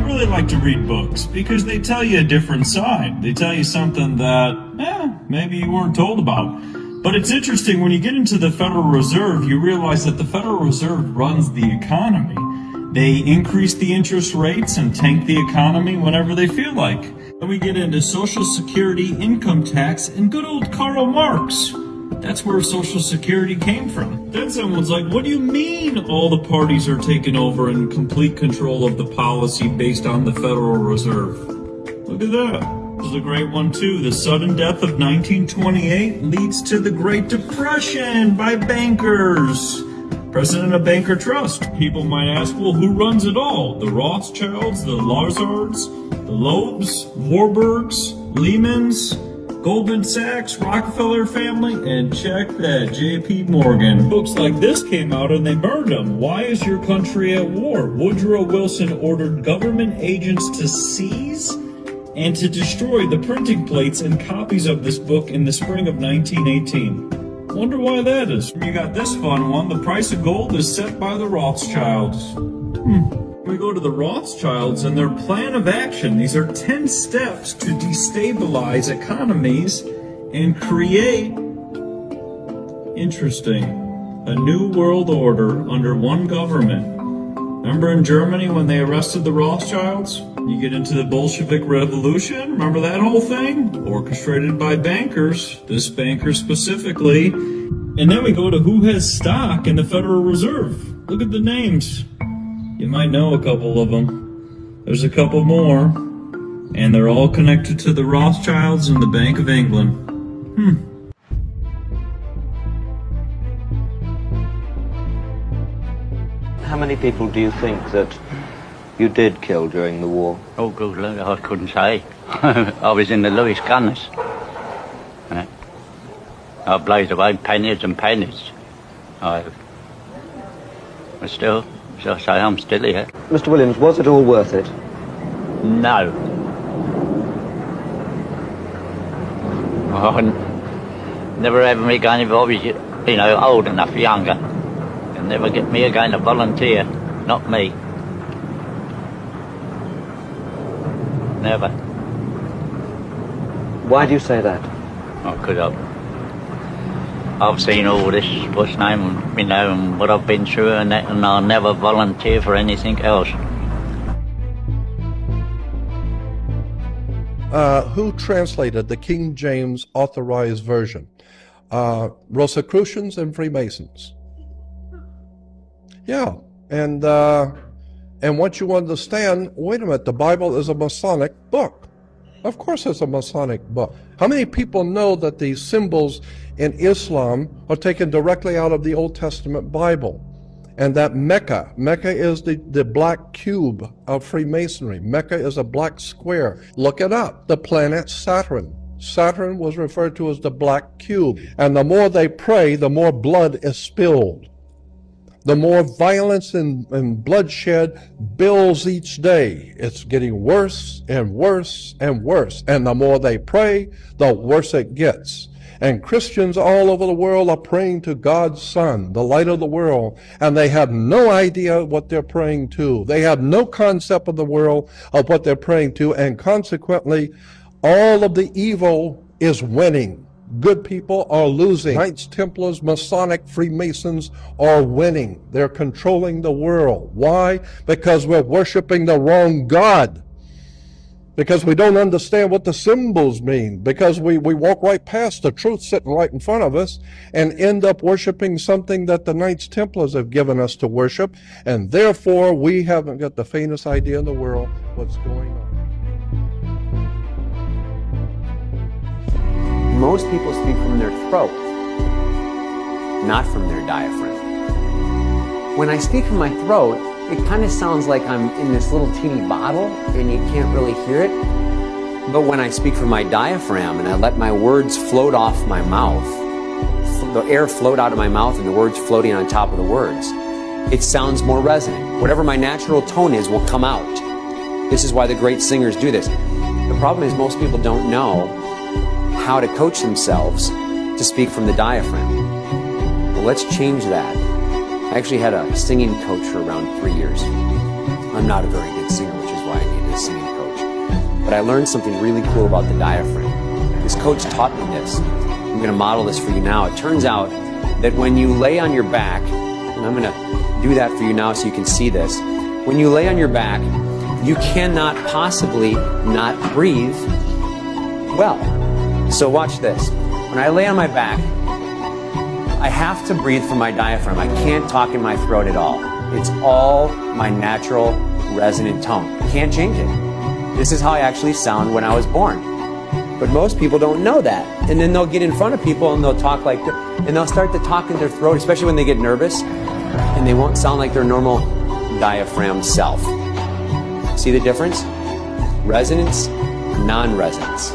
really like to read books because they tell you a different side. They tell you something that, maybe you weren't told about. But it's interesting, when you get into the Federal Reserve, you realize that the Federal Reserve runs the economy. They increase the interest rates and tank the economy whenever they feel like. Then we get into Social Security, income tax, and good old Karl Marx. That's where Social Security came from. Then someone's like, what do you mean all the parties are taking over and complete control of the policy based on the Federal Reserve? Look at that. This is a great one too. The sudden death of 1928 leads to the Great Depression by bankers. President of Banker Trust. People might ask, well, who runs it all? The Rothschilds, the Lazards, the Loebs, Warburgs, Lehmans, Goldman Sachs, Rockefeller family, and check that, J.P. Morgan. Books like this came out and they burned them. Why is your country at war? Woodrow Wilson ordered government agents to seize and to destroy the printing plates and copies of this book in the spring of 1918. Wonder why that is. You got this fun one. The price of gold is set by the Rothschilds. We go to the Rothschilds and their plan of action. These are 10 steps to destabilize economies and create, interesting, a new world order under one government. Remember in Germany when they arrested the Rothschilds? You get into the Bolshevik Revolution. Remember that whole thing? Orchestrated by bankers, this banker specifically. And then we go to who has stock in the Federal Reserve. Look at the names. You might know a couple of them. There's a couple more. And they're all connected to the Rothschilds and the Bank of England. How many people do you think that you did kill during the war? Oh, good Lord, I couldn't say. I was in the Lewis Gunners. I blazed away pennies and pennies. But still, as I say, I'm still here. Mr. Williams, was it all worth it? No. Oh, never ever me again if I was, old enough, younger. You'll never get me again to volunteer. Not me. Never. Why do you say that? Oh, because I've seen all this, and what I've been through and that, and I'll never volunteer for anything else. Who translated the King James Authorized Version? Rosicrucians and Freemasons. Yeah, and once you understand, wait a minute, the Bible is a Masonic book. Of course it's a Masonic book. How many people know that the symbols in Islam are taken directly out of the Old Testament Bible? And that Mecca is the black cube of Freemasonry. Mecca is a black square. Look it up. The planet Saturn. Saturn was referred to as the black cube. And the more they pray, the more blood is spilled. The more violence and bloodshed builds each day. It's getting worse and worse and worse. And the more they pray, the worse it gets. And Christians all over the world are praying to God's Son, the light of the world, and they have no idea what they're praying to. They have no concept of the world, of what they're praying to, and consequently, all of the evil is winning. Good people are losing. Knights Templars, Masonic, Freemasons are winning. They're controlling the world. Why? Because we're worshiping the wrong God. Because we don't understand what the symbols mean. Because we walk right past the truth sitting right in front of us and end up worshiping something that the Knights Templars have given us to worship. And therefore, we haven't got the faintest idea in the world what's going on. Most people speak from their throat, not from their diaphragm. When I speak from my throat, it kind of sounds like I'm in this little teeny bottle and you can't really hear it. But when I speak from my diaphragm and I let my words float off my mouth, the air float out of my mouth and the words floating on top of the words, it sounds more resonant. Whatever my natural tone is will come out. This is why the great singers do this. The problem is most people don't know how to coach themselves to speak from the diaphragm. Well, let's change that. I actually had a singing coach for around 3 years. I'm not a very good singer, which is why I need I learned something really cool about the diaphragm. This coach taught me this. I'm going to model this for you now. It turns out that when you lay on your back, and I'm going to do that for you now so you can see this. When you lay on your back, you cannot possibly not breathe well. So watch this. When I lay on my back, I have to breathe from my diaphragm. I can't talk in my throat at all. It's all my natural resonant tone. I can't change it. This is how I actually sound when I was born. But most people don't know that. And then they'll get in front of people and they'll talk like this, and they'll start to talk in their throat, especially when they get nervous, and they won't sound like their normal diaphragm self. See the difference? Resonance, non-resonance.